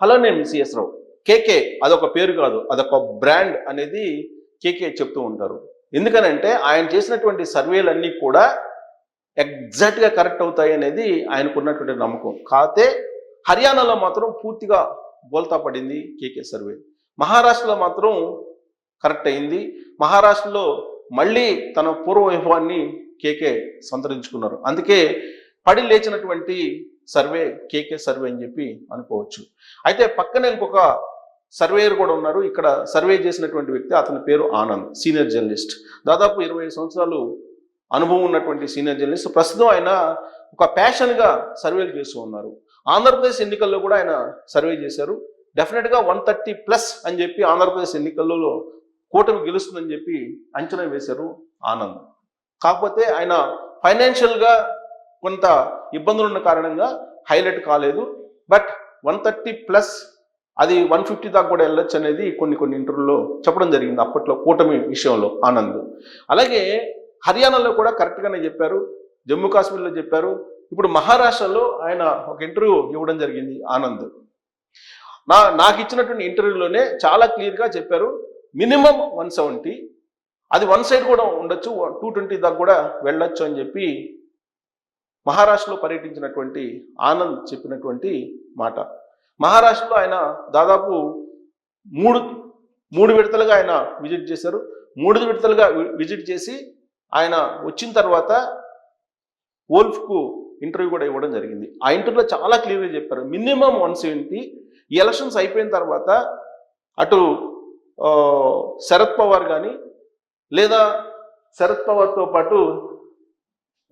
Hello, నేను CS రావు. కేకే అదొక పేరు కాదు, అదొక బ్రాండ్ అనేది కేకే చెప్తూ ఉంటారు. ఎందుకనంటే ఆయన చేసినటువంటి సర్వేలన్నీ కూడా ఎగ్జాక్ట్గా కరెక్ట్ అవుతాయి అనేది ఆయనకున్నటువంటి నమ్మకం. కాకపోతే హర్యానాలో మాత్రం పూర్తిగా బోల్తా పడింది కేకే సర్వే. మహారాష్ట్రలో మాత్రం కరెక్ట్ అయింది. మహారాష్ట్రలో మళ్ళీ తన పూర్వ వైభవాన్ని కేకే సంతరించుకున్నారు. అందుకే పడి లేచినటువంటి సర్వే కేకే సర్వే అని చెప్పి అనుకోవచ్చు. అయితే పక్కనే ఇంకొక సర్వేయర్ కూడా ఉన్నారు. ఇక్కడ సర్వే చేసినటువంటి వ్యక్తి, అతని పేరు ఆనంద్, సీనియర్ జర్నలిస్ట్. దాదాపు 25 సంవత్సరాలు అనుభవం ఉన్నటువంటి సీనియర్ జర్నలిస్ట్. ప్రస్తుతం ఆయన ఒక ప్యాషన్గా సర్వేలు చేస్తూ ఉన్నారు. ఆంధ్రప్రదేశ్ ఎన్నికల్లో కూడా ఆయన సర్వే చేశారు. డెఫినెట్గా 130+ అని చెప్పి ఆంధ్రప్రదేశ్ ఎన్నికల్లో కూటమి గెలుస్తుందని చెప్పి అంచనా వేశారు ఆనంద్. కాకపోతే ఆయన ఫైనాన్షియల్గా కొంత ఇబ్బందులు ఉన్న కారణంగా హైలైట్ కాలేదు. బట్ 130+, అది 150 దాకా కూడా వెళ్ళొచ్చు అనేది కొన్ని ఇంటర్వ్యూలో చెప్పడం జరిగింది అప్పట్లో కూటమి విషయంలో ఆనంద్. అలాగే హర్యానాలో కూడా కరెక్ట్గానే చెప్పారు, జమ్మూ కాశ్మీర్లో చెప్పారు. ఇప్పుడు మహారాష్ట్రలో ఆయన ఒక ఇంటర్వ్యూ ఇవ్వడం జరిగింది ఆనంద్. నాకు ఇచ్చినటువంటి ఇంటర్వ్యూలోనే చాలా క్లియర్గా చెప్పారు, మినిమం 170, అది వన్ సైడ్ కూడా ఉండొచ్చు, 220 దాకా కూడా వెళ్ళొచ్చు అని చెప్పి మహారాష్ట్రలో పర్యటించినటువంటి ఆనంద్ చెప్పినటువంటి మాట. మహారాష్ట్రలో ఆయన దాదాపు మూడు విడతలుగా ఆయన విజిట్ చేశారు. 3 విడతలుగా విజిట్ చేసి ఆయన వచ్చిన తర్వాత వోల్ఫ్కు ఇంటర్వ్యూ కూడా ఇవ్వడం జరిగింది. ఆ ఇంటర్వ్యూలో చాలా క్లియర్గా చెప్పారు, మినిమం 170. ఈ ఎలక్షన్స్ అయిపోయిన తర్వాత అటు శరద్ పవార్ కానీ, లేదా శరద్ పవార్తో పాటు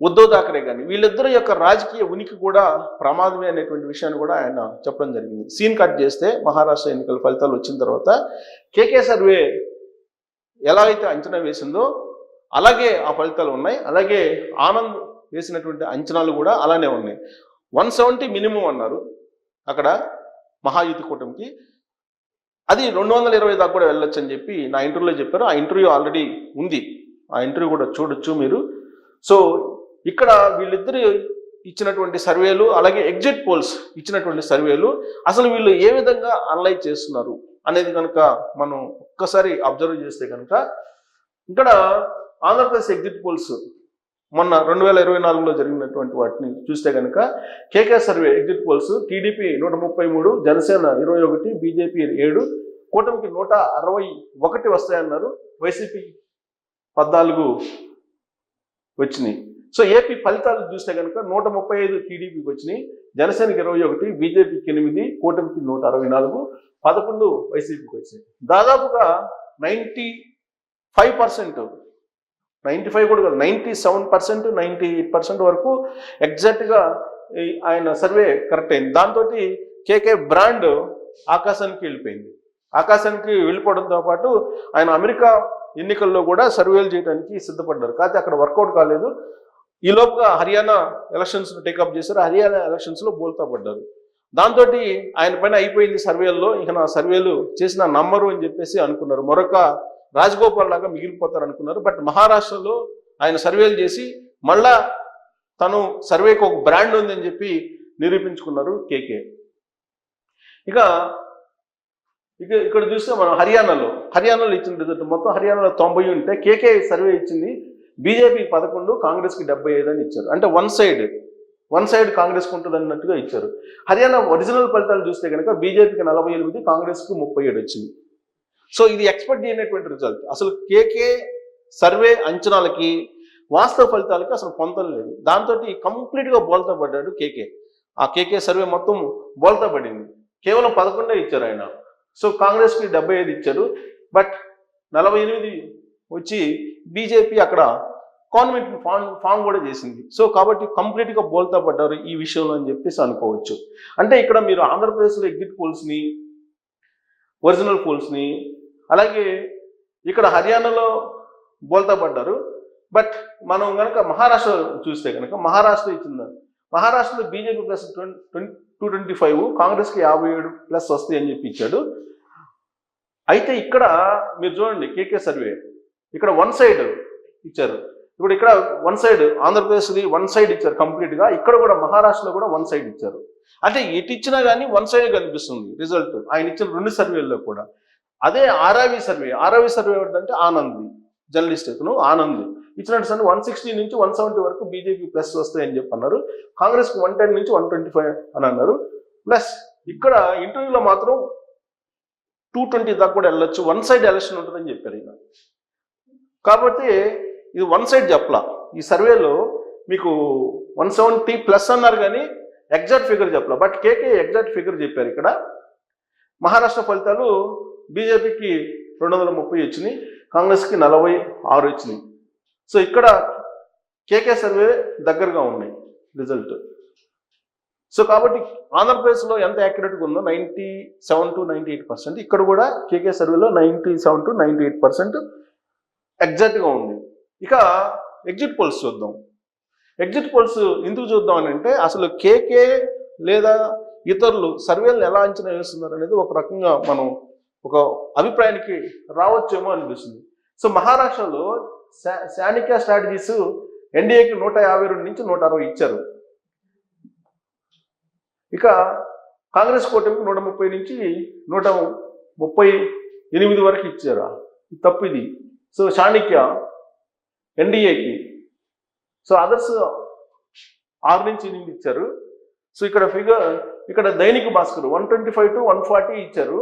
ఉద్ధవ్ థాకరే కానీ, వీళ్ళిద్దరి యొక్క రాజకీయ ఉనికి కూడా ప్రమాదమే అనేటువంటి విషయాన్ని కూడా ఆయన చెప్పడం జరిగింది. సీన్ కట్ చేస్తే మహారాష్ట్ర ఎన్నికల ఫలితాలు వచ్చిన తర్వాత కేకే సర్వే ఎలా అయితే అంచనా వేసిందో అలాగే ఆ ఫలితాలు ఉన్నాయి. అలాగే ఆనంద్ వేసినటువంటి అంచనాలు కూడా అలానే ఉన్నాయి. 170 మినిమం అన్నారు అక్కడ మహాయుతి కూటమికి. అది 220 దాకా కూడా వెళ్ళొచ్చు అని చెప్పి నా ఇంటర్వ్యూలో చెప్పారు. ఆ ఇంటర్వ్యూ ఆల్రెడీ ఉంది, ఆ ఇంటర్వ్యూ కూడా చూడొచ్చు మీరు. సో ఇక్కడ వీళ్ళిద్దరు ఇచ్చినటువంటి సర్వేలు, అలాగే ఎగ్జిట్ పోల్స్ ఇచ్చినటువంటి సర్వేలు, అసలు వీళ్ళు ఏ విధంగా అనలైజ్ చేస్తున్నారు అనేది కనుక మనం ఒక్కసారి అబ్జర్వ్ చేస్తే కనుక, ఇక్కడ ఆంధ్రప్రదేశ్ ఎగ్జిట్ పోల్స్ మొన్న 2024లో జరిగినటువంటి వాటిని చూస్తే కనుక KK survey exit polls TDP 133, Janasena 21, BJP 7, కూటమికి 161 వస్తాయన్నారు, వైసీపీ 14 వచ్చినాయి. సో ఏపీ ఫలితాలు చూస్తే కనుక 135 టీడీపీకి వచ్చినాయి, జనసేనకి 21, బీజేపీకి 8, కూటమికి 164, 11 వైసీపీకి వచ్చినాయి. దాదాపుగా 95%, 95 కూడా కాదు, 97%, 98% వరకు ఎగ్జాక్ట్గా ఆయన సర్వే కరెక్ట్ అయింది. దాంతో కేకే బ్రాండ్ ఆకాశానికి వెళ్ళిపోయింది. ఆకాశానికి వెళ్ళిపోవడంతో పాటు ఆయన అమెరికా ఎన్నికల్లో కూడా సర్వేలు చేయడానికి సిద్ధపడ్డారు. కాకపోతే అక్కడ వర్కౌట్ కాలేదు. ఈ లోపుగా హర్యానా ఎలక్షన్స్ టేకప్ చేశారు. హర్యానా ఎలక్షన్స్లో బోల్తా పడ్డారు. దాంతో ఆయన పైన అయిపోయింది సర్వేల్లో, ఇక నా సర్వేలు చేసిన నమ్మరు అని చెప్పేసి అనుకున్నారు. మరొక రాజగోపాల్ లాగా మిగిలిపోతారు అనుకున్నారు. బట్ మహారాష్ట్రలో ఆయన సర్వేలు చేసి మళ్ళా తను సర్వేకి ఒక బ్రాండ్ ఉందని చెప్పి నిరూపించుకున్నారు కేకే. ఇక్కడ చూస్తే మనం హర్యానాలో ఇచ్చిన రిజల్ట్ మొత్తం హర్యానాలో 90 ఉంటే కేకే సర్వే ఇచ్చింది బీజేపీ 11, కాంగ్రెస్కి 75 అని ఇచ్చారు. అంటే వన్ సైడ్ కాంగ్రెస్కి ఉంటుంది అన్నట్టుగా ఇచ్చారు. హర్యానా ఒరిజినల్ ఫలితాలు చూస్తే కనుక బీజేపీకి 48, కాంగ్రెస్కి 37 వచ్చింది. సో ఇది ఎక్స్పెక్ట్ చేయనటువంటి రిజల్ట్. అసలు కేకే సర్వే అంచనాలకి వాస్తవ ఫలితాలకి అసలు పొంతం లేదు. దాంతో కంప్లీట్గా బోల్తా పడ్డాడు కేకే. ఆ కేకే సర్వే మొత్తం బోల్తా పడింది. కేవలం 11 ఇచ్చారు ఆయన. సో కాంగ్రెస్కి 75 ఇచ్చారు. బట్ 48 వచ్చి బీజేపీ అక్కడ గవర్నమెంట్ ఫామ్ కూడా చేసింది. సో కాబట్టి కంప్లీట్గా బోల్తా పడ్డారు ఈ విషయంలో అని చెప్పేసి అనుకోవచ్చు. అంటే ఇక్కడ మీరు ఆంధ్రప్రదేశ్లో ఎగ్జిట్ పోల్స్ని, ఒరిజినల్ పోల్స్ని, అలాగే ఇక్కడ హర్యానాలో బోల్తా పడ్డారు. బట్ మనం కనుక మహారాష్ట్ర చూస్తే కనుక మహారాష్ట్రలో బీజేపీ ప్లస్ 225, కాంగ్రెస్కి 57+ వస్తాయి అని చెప్పి ఇచ్చాడు. అయితే ఇక్కడ మీరు చూడండి కేకే సర్వే, ఇక్కడ వన్ సైడ్ ఇచ్చారు. ఇప్పుడు ఇక్కడ వన్ సైడ్ ఆంధ్రప్రదేశ్ది వన్ సైడ్ ఇచ్చారు కంప్లీట్గా, ఇక్కడ కూడా మహారాష్ట్రలో కూడా వన్ సైడ్ ఇచ్చారు. అంటే ఎటు ఇచ్చినా కానీ వన్ సైడ్ కనిపిస్తుంది రిజల్ట్ ఆయన ఇచ్చిన 2 సర్వేల్లో కూడా. అదే ఆర్ఐవి సర్వే ఏంటంటే ఆనంద్ జర్నలిస్ట్ ఇతను ఆనంద్ ఇచ్చినట్టు సార్ 160 నుంచి 170 వరకు బీజేపీ ప్లస్ వస్తాయని చెప్పి అన్నారు. కాంగ్రెస్కి 110 నుంచి 125 అని అన్నారు. ప్లస్ ఇక్కడ ఇంటర్వ్యూలో మాత్రం 220 దాకా కూడా వెళ్ళొచ్చు, వన్ సైడ్ ఎలక్షన్ ఉంటుందని చెప్పారు ఈయన. కాబట్టి ఇది వన్ సైడ్ చెప్పలా. ఈ సర్వేలో మీకు 170 ప్లస్ అన్నారు కానీ ఎగ్జాక్ట్ ఫిగర్ చెప్పలా. బట్ కేకే ఎగ్జాక్ట్ ఫిగర్ చెప్పారు. ఇక్కడ మహారాష్ట్ర ఫలితాలు బీజేపీకి 230 వచ్చినాయి, కాంగ్రెస్కి 46 వచ్చినాయి. సో ఇక్కడ కేకే సర్వే దగ్గరగా ఉన్నాయి రిజల్ట్. సో కాబట్టి ఆంధ్రప్రదేశ్లో ఎంత యాక్యురేట్గా ఉందో 97 to 98%, ఇక్కడ కూడా కేకే సర్వేలో 97 to 98% ఎగ్జాక్ట్గా ఉంది. ఇక ఎగ్జిట్ పోల్స్ చూద్దాం. ఎగ్జిట్ పోల్స్ ఎందుకు చూద్దాం అని అంటే అసలు కేకే లేదా ఇతరులు సర్వేలను ఎలా అంచనా వేస్తున్నారు అనేది ఒక రకంగా మనం ఒక అభిప్రాయానికి రావచ్చేమో అనిపిస్తుంది. సో మహారాష్ట్రలో శానికా స్ట్రాటజీస్ ఎన్డీఏకి 152 నుంచి 160 ఇచ్చారు. ఇక కాంగ్రెస్ కూటమికి 130 నుంచి 138 వరకు ఇచ్చారు. తప్పు ఇది. సో చాణక్య ఎన్డీఏకి, సో అదర్స్ 6 నుంచి 8 ఇచ్చారు. సో ఇక్కడ ఫిగర్ ఇక్కడ దైనిక్ భాస్కర్ 125 to 140 ఇచ్చారు.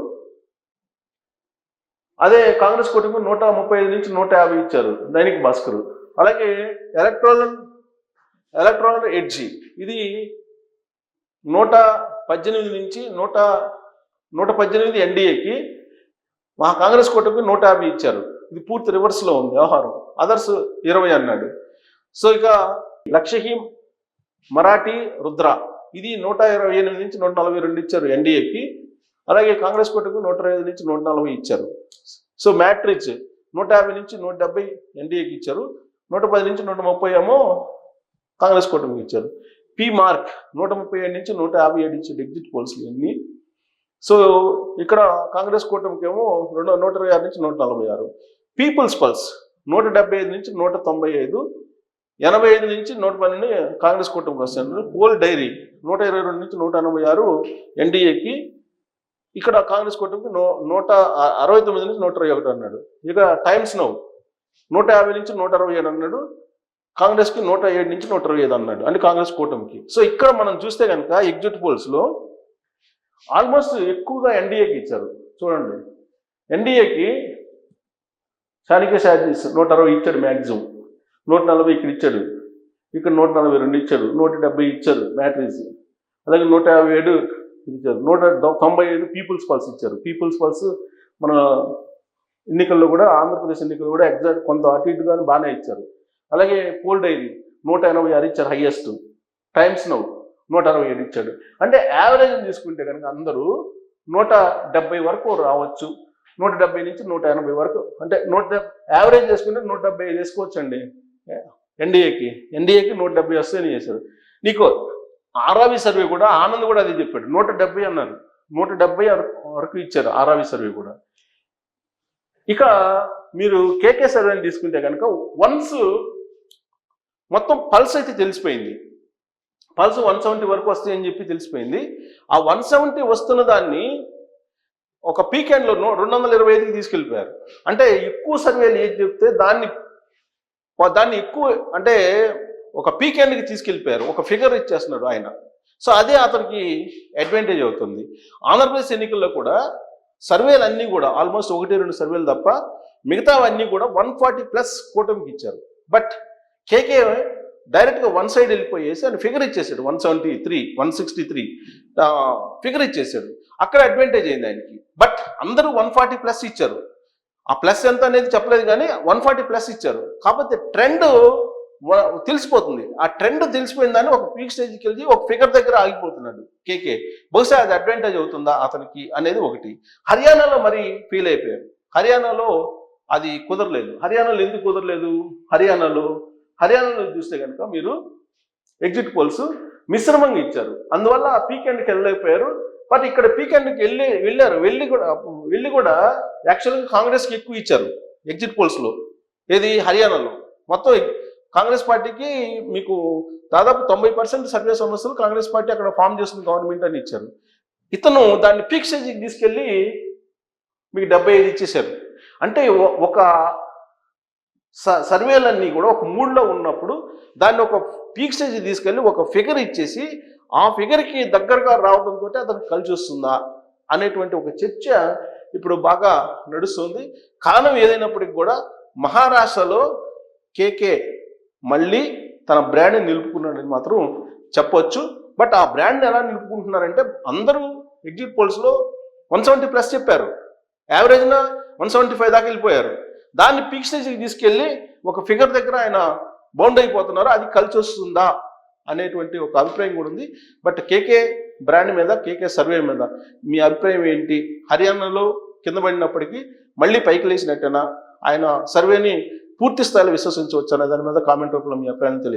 అదే కాంగ్రెస్ కూటమికి 135 నుంచి 150 ఇచ్చారు దైనిక్ భాస్కర్. అలాగే ఎలక్ట్రాల్ ఎడ్జీ ఇది 118 నుంచి 118 ఎన్డీఏకి, మా కాంగ్రెస్ కూటమికి 150 ఇచ్చారు. ఇది పూర్తి రివర్స్లో ఉంది వ్యవహారం. అదర్స్ 20 అన్నాడు. సో ఇక లక్ష్యహీం మరాఠీ రుద్ర ఇది 128 నుంచి 142 ఇచ్చారు ఎన్డీఏకి. అలాగే కాంగ్రెస్ కూటమికి 125 నుంచి 140 ఇచ్చారు. సో మ్యాట్రిచ్ 150 నుంచి 170 ఎన్డీఏకి ఇచ్చారు, 110 నుంచి 130 ఏమో కాంగ్రెస్ కూటమికి ఇచ్చారు. పి మార్క్ 137 నుంచి 157 ఇచ్చాడు ఎగ్జిట్ పోల్స్ ఇవన్నీ. సో ఇక్కడ కాంగ్రెస్ కూటమికి ఏమో 126 నుంచి 146. పీపుల్స్ పల్స్ 175 నుంచి 195, 85 నుంచి 112 కాంగ్రెస్ కూటమికి వస్తున్నారు. పోల్ డైరీ 122 నుంచి 186 ఎన్డీఏకి, ఇక్కడ కాంగ్రెస్ కూటమికి 169 నుంచి 121 అన్నాడు. ఇక టైమ్స్ నౌ 150 నుంచి 167 అన్నాడు, కాంగ్రెస్కి 107 నుంచి 125 అన్నాడు, అంటే కాంగ్రెస్ కూటమికి. సో ఇక్కడ మనం చూస్తే కనుక ఎగ్జిట్ పోల్స్లో ఆల్మోస్ట్ ఎక్కువగా ఎన్డీఏకి ఇచ్చారు. చూడండి, ఎన్డీఏకి చాణక్య స్ట్రాటజీస్ 160 ఇచ్చాడు మ్యాక్సిమం, 140 ఇక్కడ ఇచ్చాడు, ఇక్కడ 142 ఇచ్చాడు, 170 ఇచ్చారు మ్యాట్రిక్స్, అలాగే 157 ఇచ్చారు, 195 పీపుల్స్ పల్స్ ఇచ్చారు. పీపుల్స్ పల్స్ మన ఎన్నికల్లో కూడా, ఆంధ్రప్రదేశ్ ఎన్నికల్లో కూడా ఎగ్జాక్ట్ కొంత అటు ఇటుగా బాగానే ఇచ్చారు. అలాగే పోల్ డైరీ 186 ఇచ్చారు హైయెస్ట్, టైమ్స్ నౌ 167 ఇచ్చాడు. అంటే యావరేజ్ తీసుకుంటే కనుక అందరూ 170 వరకు రావచ్చు, 170 నుంచి 180 వరకు, అంటే యావరేజ్ చేసుకుంటే 175 వేసుకోవచ్చు అండి ఎన్డీఏకి 170 వస్తాయని చేశారు. నీకు ఆర్ఆర్వి సర్వే కూడా ఆనంద్ కూడా అదే చెప్పాడు, 170 అన్నారు, 170 వరకు ఇచ్చారు ఆర్ఆర్వి సర్వే కూడా. ఇక మీరు కేకే సర్వేని తీసుకుంటే కనుక వన్స్ మొత్తం పల్స్ అయితే తెలిసిపోయింది, పల్స్ 170 వరకు వస్తాయని చెప్పి తెలిసిపోయింది. ఆ 170 వస్తున్న దాన్ని ఒక పీకెండ్లో 225కి తీసుకెళ్ళిపోయారు. అంటే ఎక్కువ సర్వేలు ఏది చెప్తే దాన్ని ఎక్కువ, అంటే ఒక పీకెండ్కి తీసుకెళ్ళిపోయారు, ఒక ఫిగర్ ఇచ్చేస్తున్నాడు ఆయన. సో అదే అతనికి అడ్వాంటేజ్ అవుతుంది. ఆంధ్రప్రదేశ్ ఎన్నికల్లో కూడా సర్వేలు అన్నీ కూడా ఆల్మోస్ట్ 1-2 సర్వేలు తప్ప మిగతావన్నీ కూడా 140+ కూటమికి ఇచ్చారు. బట్ కేకే డైరెక్ట్గా వన్ సైడ్ వెళ్ళిపోయేసి ఆయన ఫిగర్ ఇచ్చేసాడు, 173, 163 ఫిగర్ ఇచ్చేసాడు. అక్కడ అడ్వాంటేజ్ అయింది ఆయనకి. బట్ అందరూ 140+ ఇచ్చారు. ఆ ప్లస్ ఎంత అనేది చెప్పలేదు కానీ 140+ ఇచ్చారు. కాకపోతే ట్రెండ్ తెలిసిపోతుంది. ఆ ట్రెండ్ తెలిసిపోయిందని ఒక పీక్ స్టేజ్కి వెళ్ళి ఒక ఫిగర్ దగ్గర ఆగిపోతున్నాడు కేకే. బహుశా అది అడ్వాంటేజ్ అవుతుందా అతనికి అనేది ఒకటి. హర్యానాలో మరి ఫీల్ అయిపోయారు. హర్యానాలో అది కుదరలేదు. హర్యానాలో ఎందుకు కుదరలేదు? హర్యానాలో చూస్తే కనుక మీరు ఎగ్జిట్ పోల్స్ మిశ్రమంగా ఇచ్చారు, అందువల్ల ఆ పీకెండ్కి వెళ్ళలేకపోయారు. బట్ ఇక్కడ పీకెండ్కి వెళ్ళి కూడా యాక్చువల్గా కాంగ్రెస్కి ఎక్కువ ఇచ్చారు ఎగ్జిట్ పోల్స్లో. ఏది? హర్యానాలో మొత్తం కాంగ్రెస్ పార్టీకి మీకు దాదాపు 90% సర్వే సమస్యలు కాంగ్రెస్ పార్టీ అక్కడ ఫామ్ చేస్తుంది గవర్నమెంట్ అని ఇచ్చారు. ఇతను దాన్ని పీక్ స్టేజ్కి తీసుకెళ్ళి మీకు 75 ఇచ్చేశారు. అంటే ఒక సర్వేలన్నీ కూడా ఒక మూడ్లో ఉన్నప్పుడు దాన్ని ఒక పీక్ స్టేజ్ తీసుకెళ్ళి ఒక ఫిగర్ ఇచ్చేసి ఆ ఫిగర్కి దగ్గరగా రావడంతో అతనికి కలిసి వస్తుందా అనేటువంటి ఒక చర్చ ఇప్పుడు బాగా నడుస్తుంది. కారణం ఏదైనప్పటికీ కూడా మహారాష్ట్రలో కేకే మళ్ళీ తన బ్రాండ్ని నిలుపుకున్నాడని మాత్రం చెప్పొచ్చు. బట్ ఆ బ్రాండ్ ఎలా నిలుపుకుంటున్నారంటే అందరూ ఎగ్జిట్ పోల్స్లో 170+ చెప్పారు, యావరేజ్న 175 దాకా వెళ్ళిపోయారు. దాన్ని పీక్ స్టేజ్కి తీసుకెళ్ళి ఒక ఫిగర్ దగ్గర ఆయన బౌండ్ అయిపోతున్నారు. అది కలిసి వస్తుందా అనేటువంటి ఒక అభిప్రాయం కూడా ఉంది. బట్ కేకే బ్రాండ్ మీద, కేకే సర్వే మీద మీ అభిప్రాయం ఏంటి? హర్యానాలో కింద పడినప్పటికీ మళ్ళీ పైకి లేచినట్టేనా? ఆయన సర్వేని పూర్తి స్థాయిలో విశ్వసించవచ్చు అనే దాని మీద కామెంట్ రూపంలో మీ అభిప్రాయం తెలియజేయండి.